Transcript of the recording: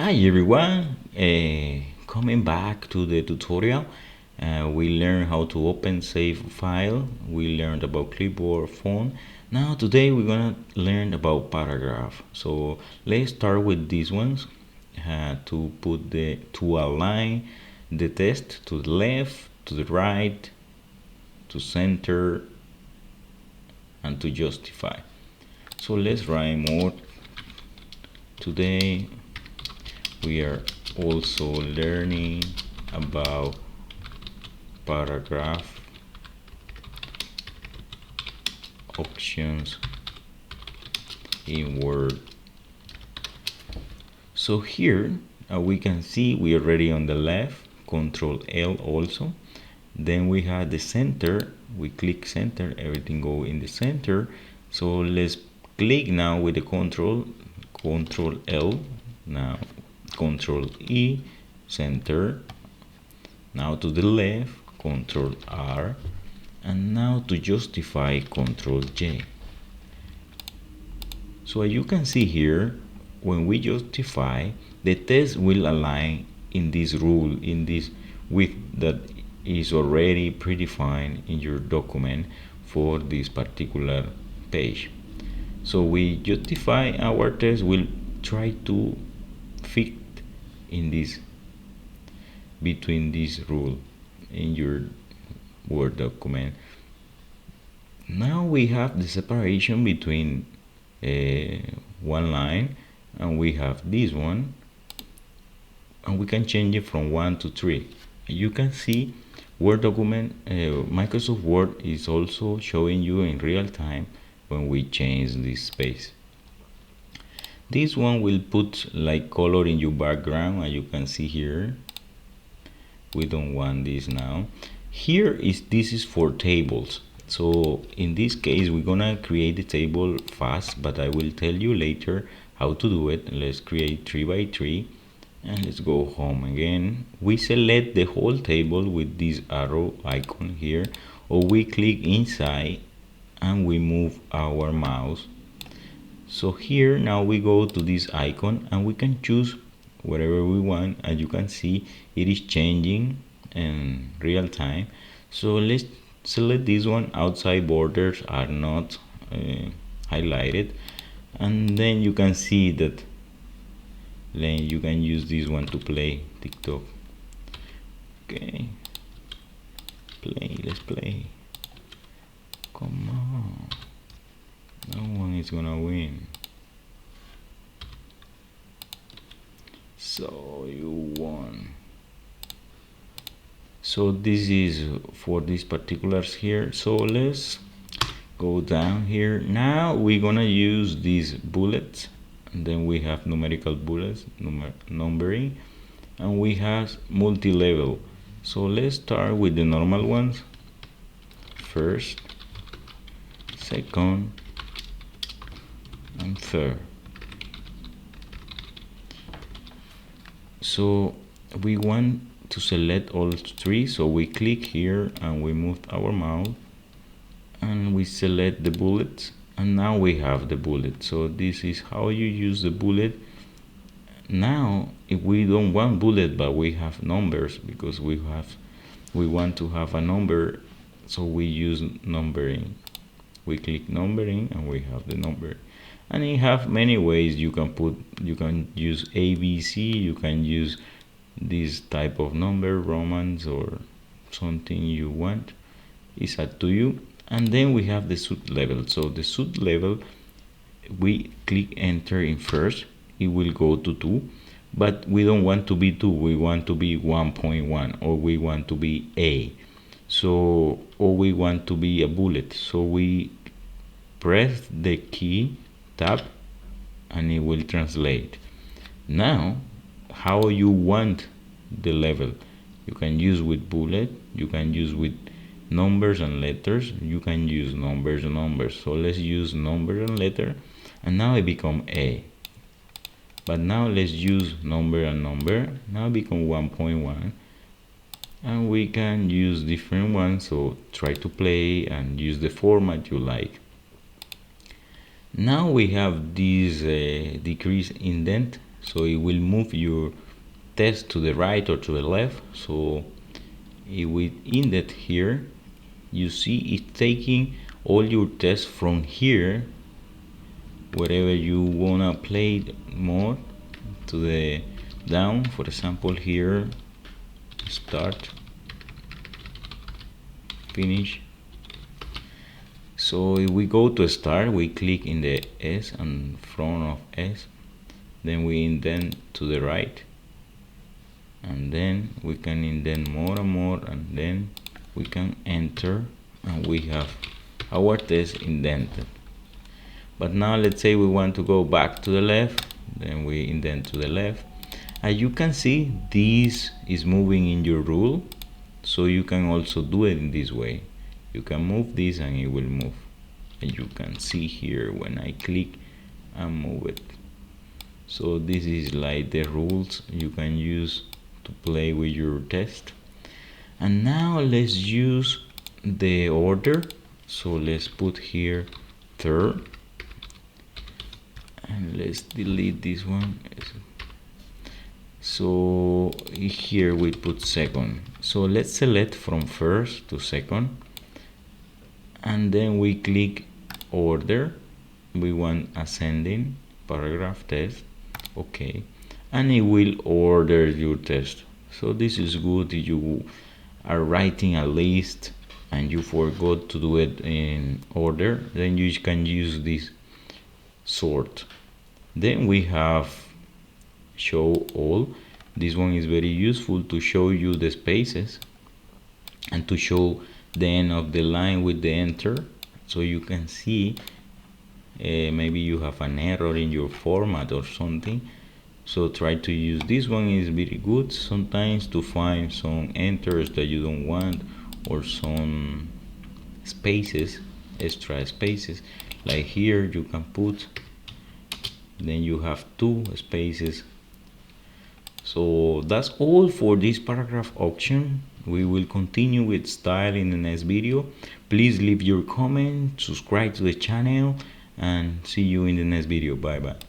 Hi everyone, coming back to the tutorial. We learned how to open save file. We learned about clipboard font. Now today we're gonna learn about paragraph. So let's start with these ones. To align the text to the left, to the right, to center, and to justify. So let's write more. Today we are also learning about paragraph options in Word. So here we can see we are already on the left, Control L also. Then we have the center, we click center, everything go in the center. So let's click now with the Control L, now Control E, center. Now to the left, Control R, and now to justify, Control J. So as you can see here, when we justify, the text will align in this rule, in this width that is already predefined in your document for this particular page. So we justify our text, will try to fit in this, between this rule in your Word document. Now we have the separation between one line, and we have this one, and we can change it from 1 to 3. You can see Word document, Microsoft Word is also showing you in real time when we change this space. This one will put like color in your background, and you can see here we don't want this now. Here this is for tables. So in this case we're gonna create the table fast, but I will tell you later how to do it. Let's create 3 by 3 and let's go home again. We select the whole table with this arrow icon here, or we click inside and we move our mouse. So here now we go to this icon and we can choose whatever we want, and you can see it is changing in real time. So let's select this one. Outside borders are not highlighted, and then you can see that then you can use this one to play TikTok. Okay, let's play. Come on, no one is gonna win. So you won. So this is for these particulars here. So let's go down here. Now we're gonna use these bullets, and then we have numerical bullets, numbering, and we have multi-level. So let's start with the normal ones first, second, and third. So we want to select all 3, so we click here and we move our mouse and we select the bullets, and now we have the bullet. So this is how you use the bullet. Now if we don't want bullet but we have numbers, because we want to have a number, so we use numbering. We click numbering and we have the number. And you have many ways you can use ABC, you can use this type of number, Romans, or something you want. It's up to you. And then we have the suit level. So the suit level, we click enter in first, it will go to 2, but we don't want to be 2, we want to be 1.1, or we want to be A. So, or we want to be a bullet. So we press the key tab and it will translate. Now how you want the level, you can use with bullet, you can use with numbers and letters, you can use numbers and numbers. So let's use numbers and letter, and now it become A. But now let's use number and number, now it become 1.1, and we can use different ones. So try to play and use the format you like. Now we have this decrease indent so it will move your test to the right or to the left. So if we indent here, you see it's taking all your tests from here, wherever you wanna play more, to the down. For example, here, start, finish. So if we go to start, we click in the S and front of S, then we indent to the right, and then we can indent more and more, and then we can enter, and we have our test indented. But now let's say we want to go back to the left, then we indent to the left. As you can see, this is moving in your rule, so you can also do it in this way. You can move this and it will move, and you can see here when I click and move it. So this is like the rules you can use to play with your test. And now let's use the order. So let's put here third, and let's delete this one. So here we put second. So let's select from first to second, and then we click order. We want ascending paragraph test, okay, and it will order your test. So this is good if you are writing a list and you forgot to do it in order, then you can use this sort. Then we have show all. This one is very useful to show you the spaces and to show the end of the line with the enter, so you can see maybe you have an error in your format or something. So try to use this one, is very good sometimes to find some enters that you don't want, or some spaces, extra spaces, like here you can put, then you have 2 spaces. So that's all for this paragraph option. We will continue with style in the next video. Please leave your comment, subscribe to the channel, and see you in the next video. Bye bye.